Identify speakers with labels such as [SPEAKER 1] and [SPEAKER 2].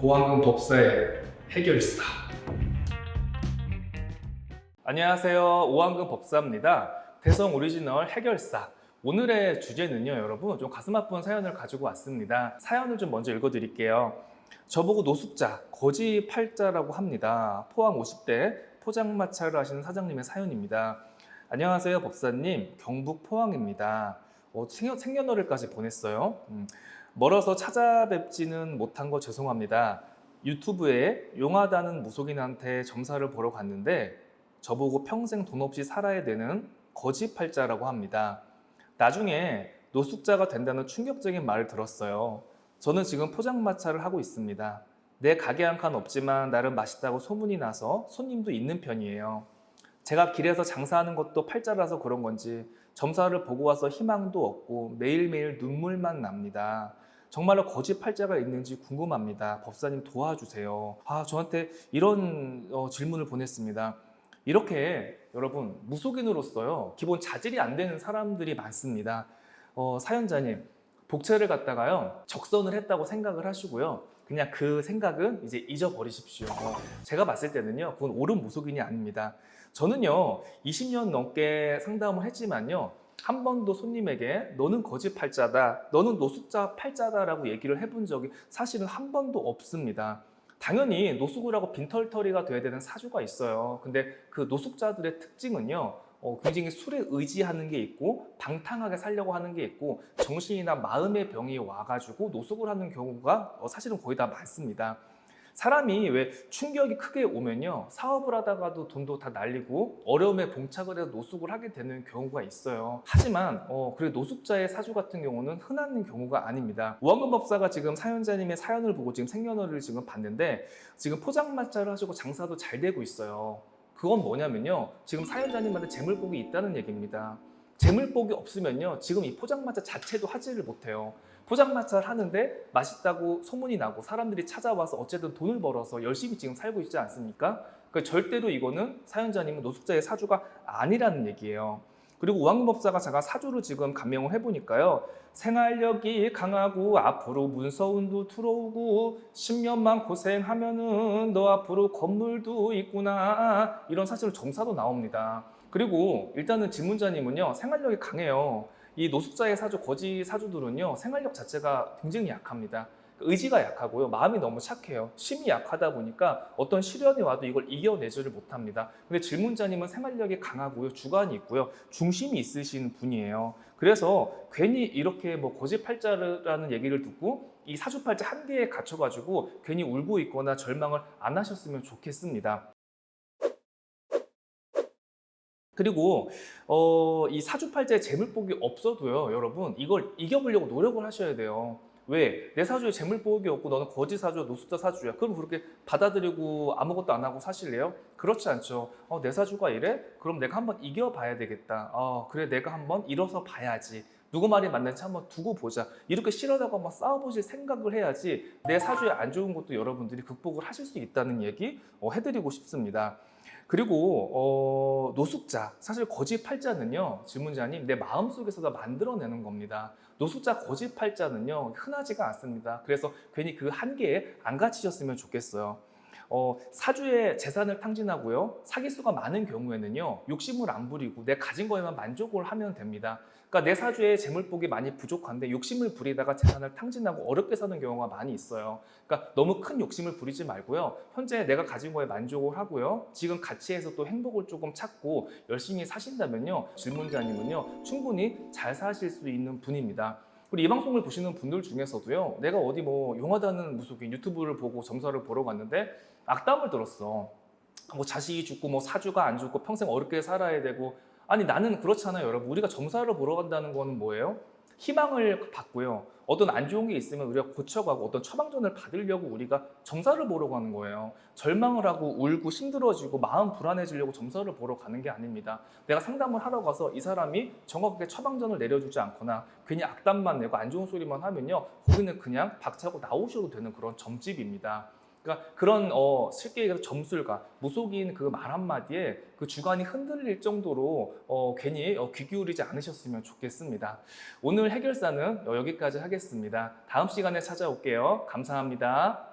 [SPEAKER 1] 오왕근 법사의 해결사. 안녕하세요, 오왕근 법사입니다. 대성 오리지널 해결사. 오늘의 주제는요, 여러분, 좀 가슴 아픈 사연을 가지고 왔습니다. 사연을 좀 먼저 읽어드릴게요. 저보고 노숙자, 거지 팔자라고 합니다. 포항 50대 포장마차를 하시는 사장님의 사연입니다. 안녕하세요, 법사님. 경북 포항입니다. 생년월일까지 보냈어요. 멀어서 찾아뵙지는 못한 거 죄송합니다. 유튜브에 용하다는 무속인한테 점사를 보러 갔는데 저보고 평생 돈 없이 살아야 되는 거지 팔자라고 합니다. 나중에 노숙자가 된다는 충격적인 말을 들었어요. 저는 지금 포장마차를 하고 있습니다. 내 가게 한 칸 없지만 나름 맛있다고 소문이 나서 손님도 있는 편이에요. 제가 길에서 장사하는 것도 팔자라서 그런 건지 점사를 보고 와서 희망도 없고 매일매일 눈물만 납니다. 정말로 거지 팔자가 있는지 궁금합니다. 법사님 도와주세요. 저한테 이런 질문을 보냈습니다. 이렇게 여러분 무속인으로서요 기본 자질이 안 되는 사람들이 많습니다. 사연자님 복채를 갖다가요 적선을 했다고 생각을 하시고요. 그냥 그 생각은 이제 잊어버리십시오. 제가 봤을 때는요 그건 옳은 무속인이 아닙니다. 저는요 20년 넘게 상담을 했지만요 한 번도 손님에게 너는 거지 팔자다, 너는 노숙자 팔자다라고 얘기를 해본 적이 사실은 한 번도 없습니다. 당연히 노숙을 하고 빈털터리가 돼야 되는 사주가 있어요. 근데 그 노숙자들의 특징은요 굉장히 술에 의지하는 게 있고 방탕하게 살려고 하는 게 있고 정신이나 마음의 병이 와가지고 노숙을 하는 경우가 사실은 거의 다 많습니다. 사람이 왜 충격이 크게 오면요 사업을 하다가도 돈도 다 날리고 어려움에 봉착을 해서 노숙을 하게 되는 경우가 있어요. 하지만 그래 노숙자의 사주 같은 경우는 흔한 경우가 아닙니다. 오왕근법사가 지금 사연자님의 사연을 보고 지금 생년월일을 지금 봤는데 지금 포장마차를 하시고 장사도 잘 되고 있어요. 그건 뭐냐면요 지금 사연자님한테 재물복이 있다는 얘기입니다. 재물복이 없으면요 지금 이 포장마차 자체도 하지를 못해요. 포장마차를 하는데 맛있다고 소문이 나고 사람들이 찾아와서 어쨌든 돈을 벌어서 열심히 지금 살고 있지 않습니까? 그러니까 절대로 이거는 사연자님은 노숙자의 사주가 아니라는 얘기예요. 그리고 오왕근법사가 제가 사주를 지금 감명을 해보니까요 생활력이 강하고 앞으로 문서운도 들어오고 10년만 고생하면은 너 앞으로 건물도 있구나 이런 사실은 점사도 나옵니다. 그리고 일단은 질문자님은요 생활력이 강해요. 이 노숙자의 사주, 거지 사주들은요 생활력 자체가 굉장히 약합니다. 의지가 약하고요 마음이 너무 착해요. 심이 약하다 보니까 어떤 시련이 와도 이걸 이겨내지를 못합니다. 근데 질문자님은 생활력이 강하고요 주관이 있고요 중심이 있으신 분이에요. 그래서 괜히 이렇게 뭐 거지 팔자라는 얘기를 듣고 이 사주 팔자 한계에 갇혀가지고 괜히 울고 있거나 절망을 안 하셨으면 좋겠습니다. 그리고 이 사주팔자에 재물복이 없어도요 여러분 이걸 이겨보려고 노력을 하셔야 돼요. 왜? 내 사주에 재물복이 없고 너는 거지 사주야 노숙자 사주야 그럼 그렇게 받아들이고 아무것도 안 하고 사실래요? 그렇지 않죠. 내 사주가 이래? 그럼 내가 한번 이겨봐야 되겠다. 그래 내가 한번 일어서 봐야지. 누구 말이 맞는지 한번 두고 보자. 이렇게 싫어하고 한번 싸워보실 생각을 해야지 내 사주에 안 좋은 것도 여러분들이 극복을 하실 수 있다는 얘기 해드리고 싶습니다. 그리고 노숙자, 사실 거지 팔자는요 질문자님 내 마음속에서 다 만들어내는 겁니다. 노숙자 거지 팔자는요 흔하지가 않습니다. 그래서 괜히 그 한계에 안 갇히셨으면 좋겠어요. 사주의 재산을 탕진하고요 사기수가 많은 경우에는요 욕심을 안 부리고 내 가진 거에만 만족을 하면 됩니다. 그러니까 내 사주에 재물복이 많이 부족한데 욕심을 부리다가 재산을 탕진하고 어렵게 사는 경우가 많이 있어요. 그러니까 너무 큰 욕심을 부리지 말고요 현재 내가 가진 거에 만족을 하고요 지금 가치에서 또 행복을 조금 찾고 열심히 사신다면요 질문자님은요 충분히 잘 사실 수 있는 분입니다. 그리고 이 방송을 보시는 분들 중에서도요 내가 어디 뭐 용하다는 무속인 유튜브를 보고 점사를 보러 갔는데 악담을 들었어. 뭐 자식이 죽고 뭐 사주가 안 죽고 평생 어렵게 살아야 되고. 아니 나는 그렇잖아요 여러분. 우리가 점사를 보러 간다는 거는 뭐예요? 희망을 받고요 어떤 안 좋은 게 있으면 우리가 고쳐가고 어떤 처방전을 받으려고 우리가 점사를 보러 가는 거예요. 절망을 하고 울고 힘들어지고 마음 불안해지려고 점사를 보러 가는 게 아닙니다. 내가 상담을 하러 가서 이 사람이 정확하게 처방전을 내려주지 않거나 괜히 악담만 내고 안 좋은 소리만 하면요 거기는 그냥 박차고 나오셔도 되는 그런 점집입니다. 그러니까 그런 쉽게 얘기해서 점술가, 무속인 그 말 한마디에 그 주관이 흔들릴 정도로 괜히 귀 기울이지 않으셨으면 좋겠습니다. 오늘 해결사는 여기까지 하겠습니다. 다음 시간에 찾아올게요. 감사합니다.